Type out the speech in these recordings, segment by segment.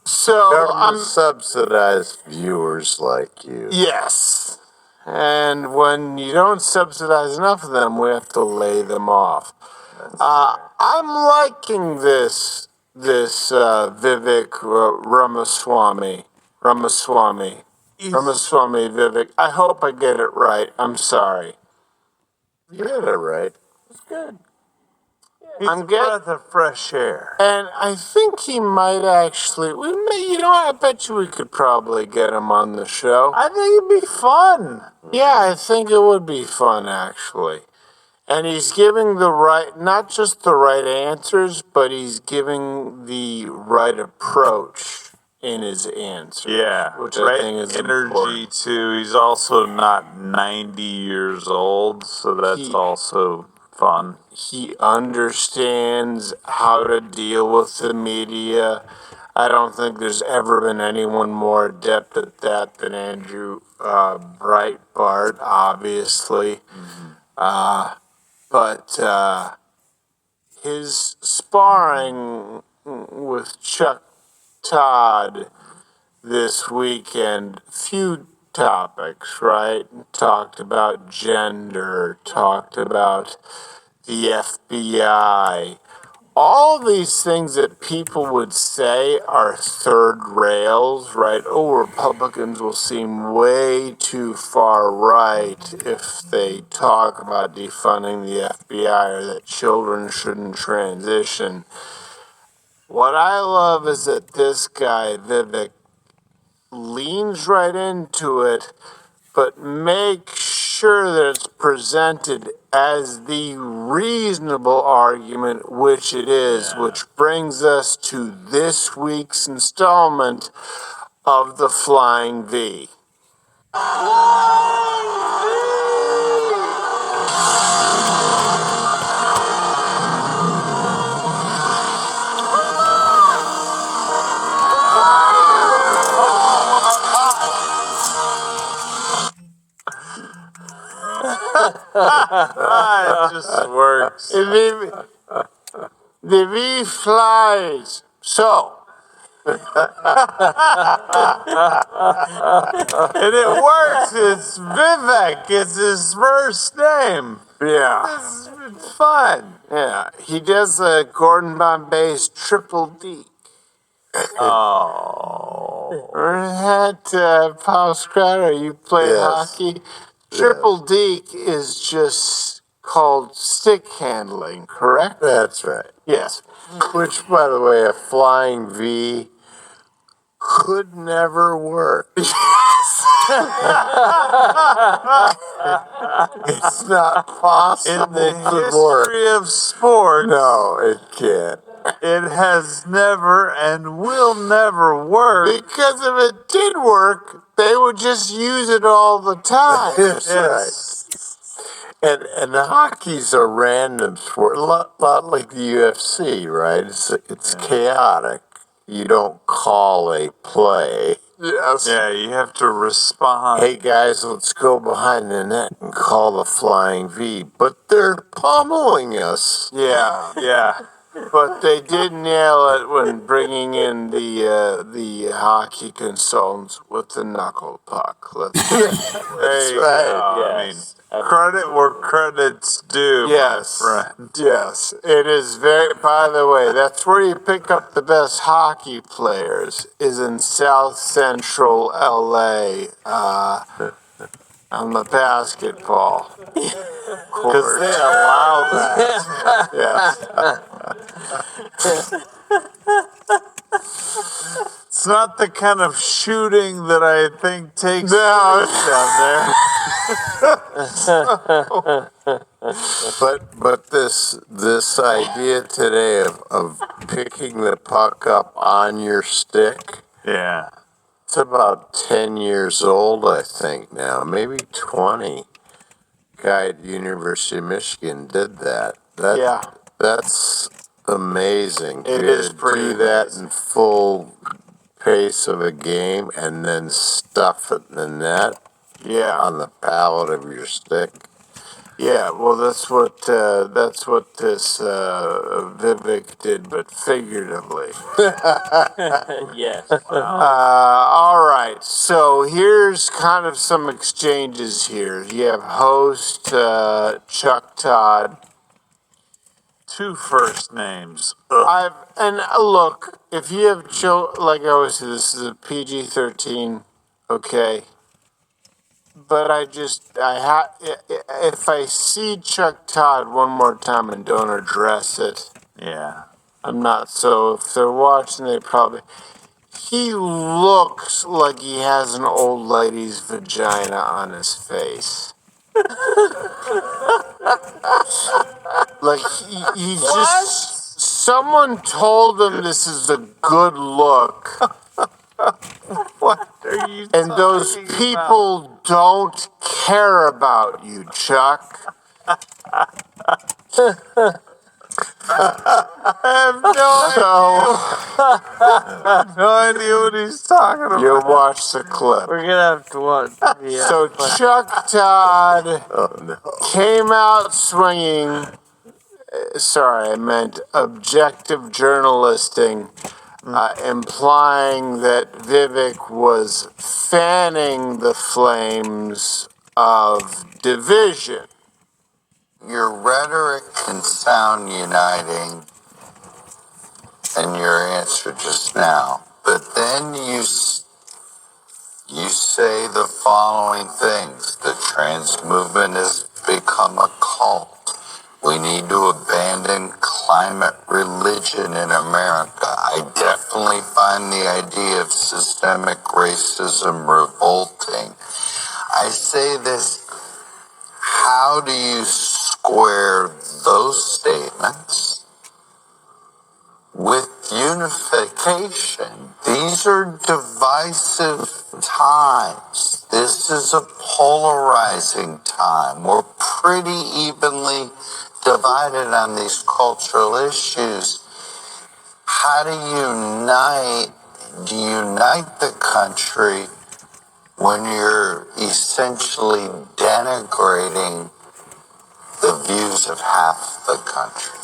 So Government subsidized viewers like you. yes. And when you don't subsidize enough of them, we have to lay them off. I'm liking this Vivek Ramaswamy Vivek. I hope I get it right. I'm sorry. You got it right. It's good. I'm breath of fresh air. And I think he might actually. I bet you we could probably get him on the show. I think it'd be fun. Yeah, I think it would be fun actually. And he's giving not just the right answers, but he's giving the right approach in his answers. Yeah, which right I think is energy important. too. He's also not 90 years old, so that's also fun. He understands how to deal with the media. I don't think there's ever been anyone more adept at that than Andrew Breitbart, obviously. But his sparring with Chuck Todd this weekend, few topics, right? Talked about gender, talked about the FBI. All these things that people would say are third rails, right? Oh, Republicans will seem way too far right if they talk about defunding the FBI or that children shouldn't transition. What I love is that this guy, Vivek, leans right into it, but make sure that it's presented as the reasonable argument, which it is, which brings us to this week's installment of the Flying V. It just works. The V flies. So, And it works. It's Vivek. It's his first name. yeah. It's fun. Yeah, he does a Gordon Bombay's Triple D. Oh. Remember that, Paul Scratter? You played hockey? Triple D is just called stick handling, correct? That's right. Yes. Which, by the way, a flying V could never work. It's not possible In the to work. history of sports, No, it can't. it has never and will never work. Because if it did work, they would just use it all the time. That's right. And hockey's a random sport, a lot like the UFC, right? It's chaotic. You don't call a play. Yes. Yeah, you have to respond. Hey guys, let's go behind the net and call the flying V. But they're pummeling us. Yeah. Yeah. But they did nail it when bringing in the hockey consultants with the knuckle puck. That's right. I mean, credit where credit's due. Yes, my friend. yes, it is very. By the way, that's where you pick up the best hockey players. Is in South Central LA on the basketball. Because they allow that. It's not the kind of shooting that I think takes place down there. But this idea today of picking the puck up on your stick, Yeah. it's about 10 years old, I think now, maybe 20. Guy at the University of Michigan did that. That's amazing. It is pretty do that in full pace of a game and then stuff it in the net Yeah. on the pallet of your stick. Yeah, well, that's what this Vivek did, but figuratively. Yes. All right, so here's kind of some exchanges here. You have host Chuck Todd. 2 first names. Ugh. Look, if you have children, like I always say, this is a PG-13, okay. But if I see Chuck Todd one more time and don't address it, Yeah. I'm not. So if they're watching, he looks like he has an old lady's vagina on his face. Like he just, someone told him this is a good look. What are you And those talking people don't care about you, Chuck. No idea what he's talking about. You'll watch the clip. We're gonna have to watch. Yeah. So Chuck Todd came out swinging. Sorry, I meant objective journalisting, implying that Vivek was fanning the flames of division. Your rhetoric can sound uniting in your answer just now, but then you say the following things. The trans movement has become a cult. We need to abandon climate religion in America. I definitely find the idea of systemic racism revolting. I say this, how do you square those statements with unification? These are divisive times. This is a polarizing time. We're pretty evenly divided on these cultural issues. How do you unite the country when you're essentially denigrating the views of half the country?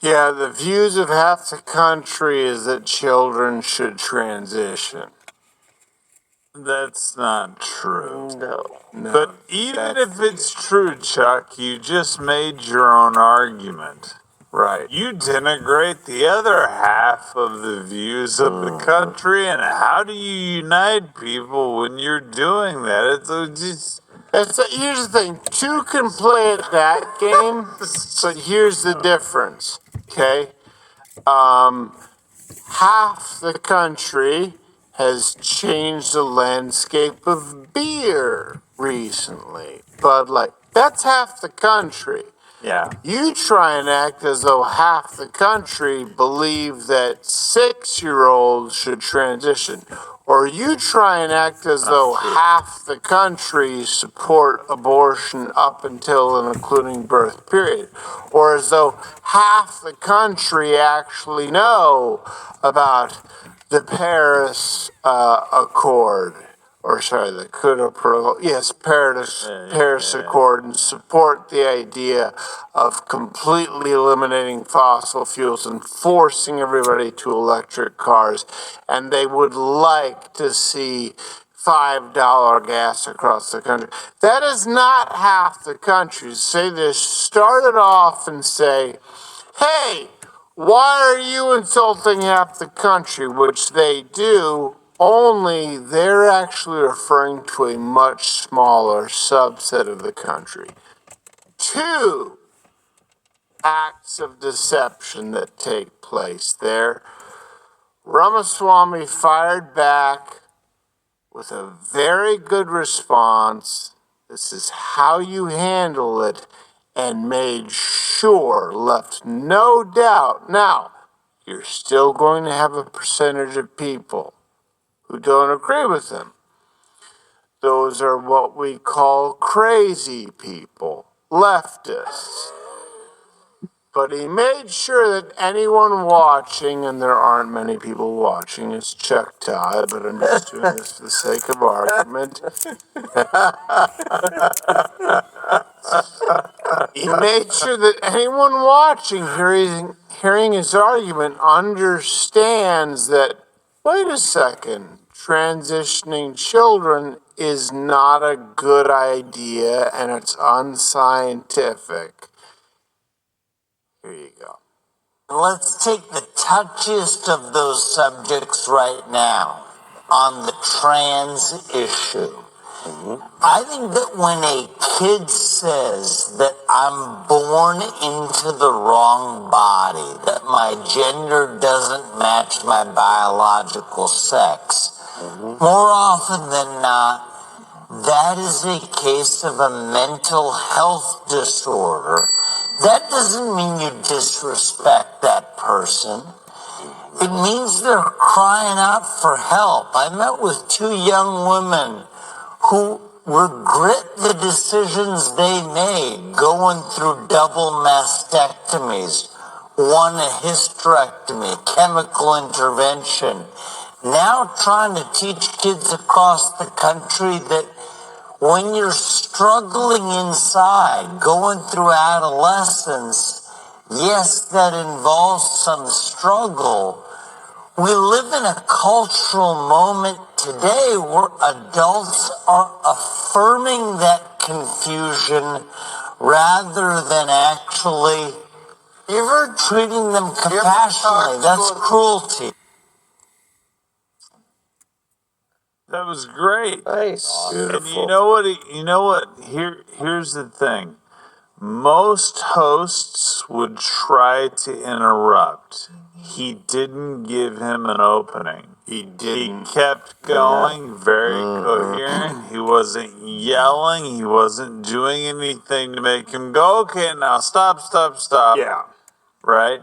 Yeah, the views of half the country is that children should transition. That's not true. No. But even if it's true, Chuck, you just made your own argument. Right. You denigrate the other half of the views of the country, and how do you unite people when you're doing that? It's just... Here's the thing. Two can play at that game, but here's the difference, okay? Half the country has changed the landscape of beer recently. Bud Light. That's half the country. Yeah. You try and act as though half the country believe that 6-year-olds should transition. Or you try and act as though half the country support abortion up until and including birth, period. Or as though half the country actually know about the Paris Accord. Or sorry, the Kyoto Protocol. Yes, Paris Accord, and support the idea of completely eliminating fossil fuels and forcing everybody to electric cars. And they would like to see $5 gas across the country. That is not half the country. Say this, start it off and say, hey, why are you insulting half the country? Which they do, only they're actually referring to a much smaller subset of the country. 2 acts of deception that take place there. Ramaswamy fired back with a very good response. This is how you handle it, and made sure, left no doubt. Now, you're still going to have a percentage of people who don't agree with him. Those are what we call crazy people, leftists, But he made sure that anyone watching, and there aren't many people watching, it's Chuck Todd, but I'm just doing this for the sake of argument. He made sure that anyone watching, hearing his argument, understands that, wait a second, transitioning children is not a good idea and it's unscientific. Here you go. Let's take the touchiest of those subjects right now on the trans issue. I think that when a kid says that I'm born into the wrong body, that my gender doesn't match my biological sex, more often than not, that is a case of a mental health disorder. That doesn't mean you disrespect that person. It means they're crying out for help. I met with two young women who regret the decisions they made going through double mastectomies, one a hysterectomy, chemical intervention. Now trying to teach kids across the country that when you're struggling inside, going through adolescence, yes, that involves some struggle. We live in a cultural moment today where adults are affirming that confusion rather than actually treating them compassionately. That's cruelty. That was great. Nice. Beautiful. And you know what? Here's the thing. Most hosts would try to interrupt. He didn't give him an opening. He didn't. He kept going, very coherent. He wasn't yelling. He wasn't doing anything to make him go, okay, now stop. Yeah. Right?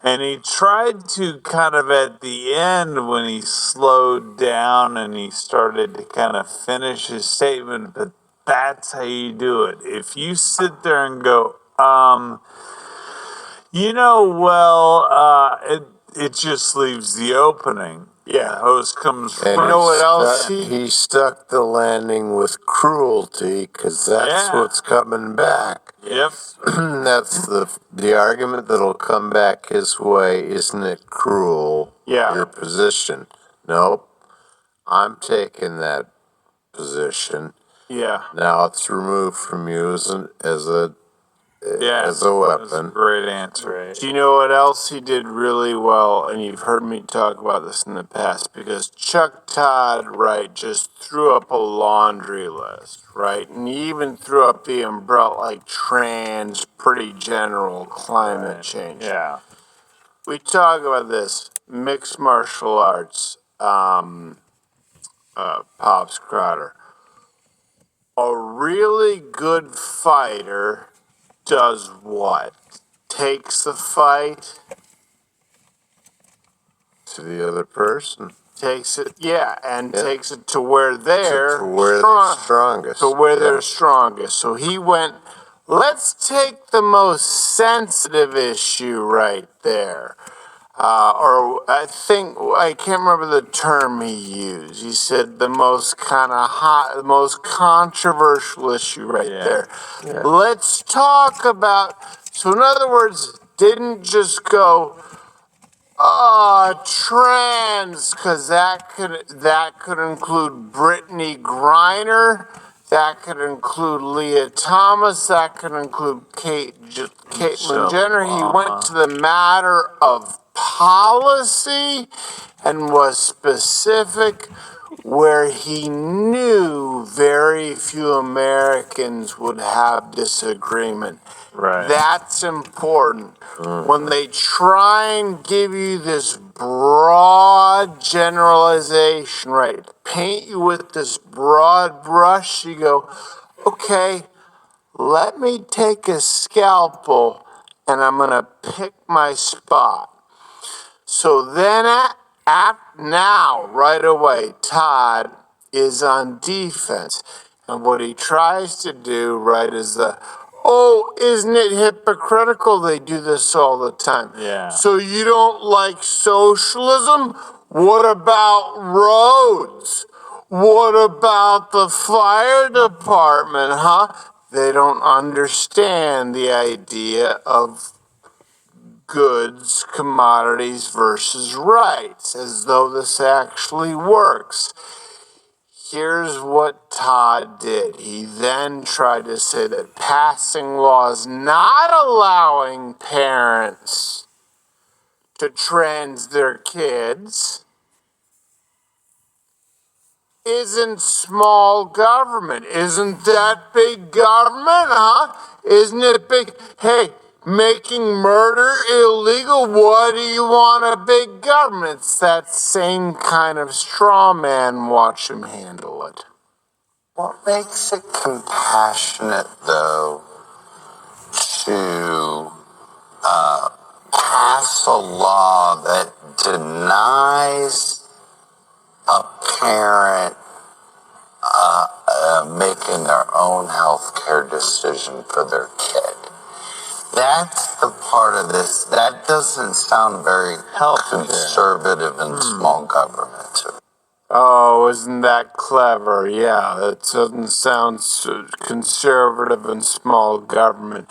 And he tried to kind of at the end when he slowed down and he started to kind of finish his statement, but that's how you do it. If you sit there and go, it just leaves the opening. Yeah. The host comes And You know what else he stuck the landing with cruelty because that's Yeah. what's coming back. Yep. That's the argument that'll come back his way. Isn't it cruel? Yeah. Your position. Nope. I'm taking that position. Yeah. Now it's removed from you as a Yeah. as a That was a weapon. great answer. Do you know what else he did really well? And you've heard me talk about this in the past because Chuck Todd, right, just threw up a laundry list, right? And he even threw up the umbrella like trans, pretty general climate change. Yeah. We talk about this mixed martial arts, Pops Crowder. A really good fighter does what? Takes the fight, To the other person. takes it, takes it to where they're To where they're strongest. to where Yeah. they're strongest. So he went, let's take the most sensitive issue right there. Or I can't remember the term he used. He said the most kind of hot, the most controversial issue right there. Yeah. Let's talk about, so in other words, didn't just go, trans, because that could include Brittany Griner, that could include Leah Thomas, that could include Caitlyn Jenner. He went to the matter of policy and was specific where he knew very few Americans would have disagreement. Right. That's important. When they try and give you this broad generalization, right? Paint you with this broad brush, you go, okay, let me take a scalpel and I'm going to pick my spot. So then now, right away, Todd is on defense. And what he tries to do, right, is oh, isn't it hypocritical? They do this all the time. Yeah. So you don't like socialism? What about roads? What about the fire department, huh? They don't understand the idea of goods, commodities versus rights, as though this actually works. Here's what Todd did. He then tried to say that passing laws not allowing parents to trans their kids isn't small government. Isn't that big government, huh? Isn't it big? Hey, making murder illegal? What do you want a big government? It's that same kind of straw man. Watch him handle it. What makes it compassionate, though, to pass a law that denies a parent making their own health care decision for their kid? That's the part of this that doesn't sound very conservative and small government to me. Oh, isn't that clever? Yeah, that doesn't sound so conservative and small government.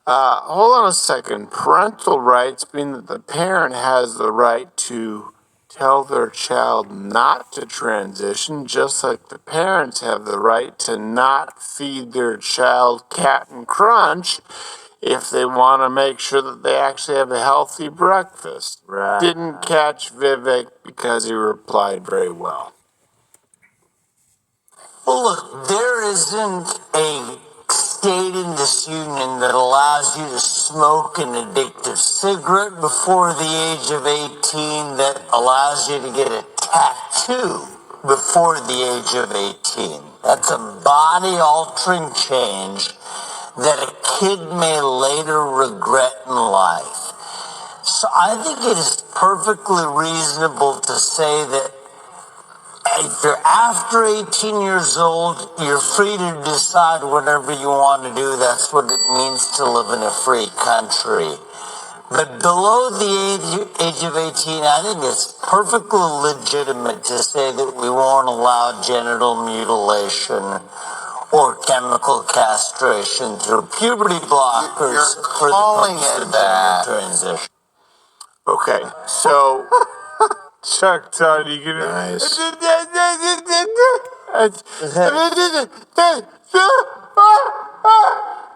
Hold on a second. Parental rights mean that the parent has the right to tell their child not to transition, just like the parents have the right to not feed their child Captain Crunch if they want to make sure that they actually have a healthy breakfast. Right. Didn't catch Vivek because he replied very well. Well, look, there isn't a state in this union that allows you to smoke an addictive cigarette before the age of 18, that allows you to get a tattoo before the age of 18. That's a body-altering change that a kid may later regret in life. So I think it is perfectly reasonable to say that if you're after 18 years old, you're free to decide whatever you want to do. That's what it means to live in a free country. But below the age of 18, I think it's perfectly legitimate to say that we won't allow genital mutilation or chemical castration through puberty blockers for the transition. Okay, so Chuck Todd, you can. Nice.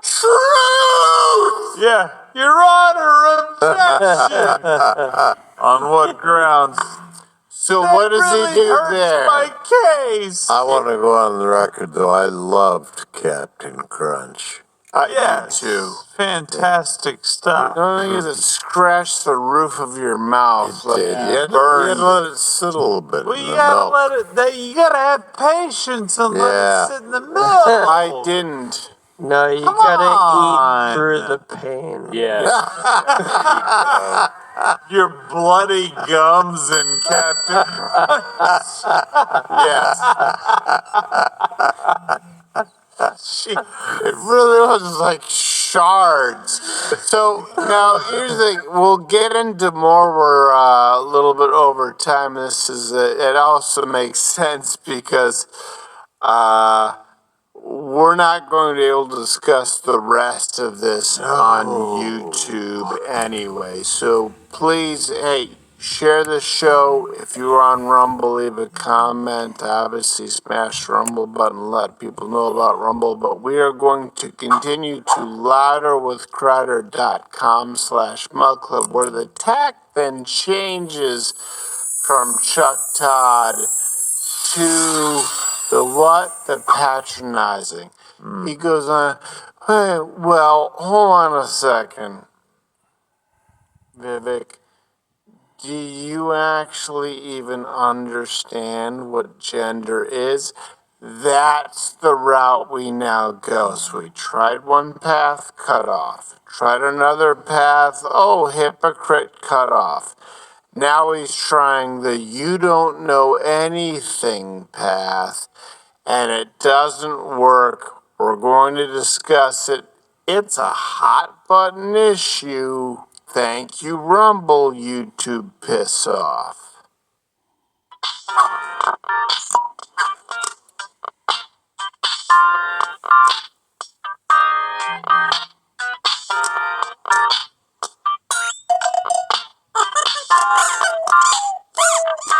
Truth! Yeah, Your Honor, objection. On what grounds? So what does really he do hurts there? my case. I want to go on the record, though. I loved Captain Crunch. Yes, too. fantastic stuff. The only thing is it scratched the roof of your mouth. Like You had to burned. let it sit a little bit Well, in you the gotta milk. let it. You gotta have patience and let Yeah. it sit in the milk. I didn't. No, you Come gotta on. eat through the pain. Yes. Your bloody gums and Captain. Yes. It really was like shards. So now here's the thing. We'll get into more. We're a little bit over time. This is it. Also makes sense because we're not going to be able to discuss the rest of this on YouTube anyway. So please, hey, share the show. If you're on Rumble, leave a comment. Obviously, smash the Rumble button. Let people know about Rumble. But we are going to continue to louderwithcrowder.com/Mug Club, where the tack then changes from Chuck Todd to the what? The patronizing. He goes on, hey, well, hold on a second, Vivek. Do you actually even understand what gender is? That's the route we now go. So we tried one path, cut off. Tried another path, oh, hypocrite, cut off. Now he's trying the you don't know anything path, and it doesn't work. We're going to discuss it It's a hot button issue. Thank you, Rumble, YouTube piss off.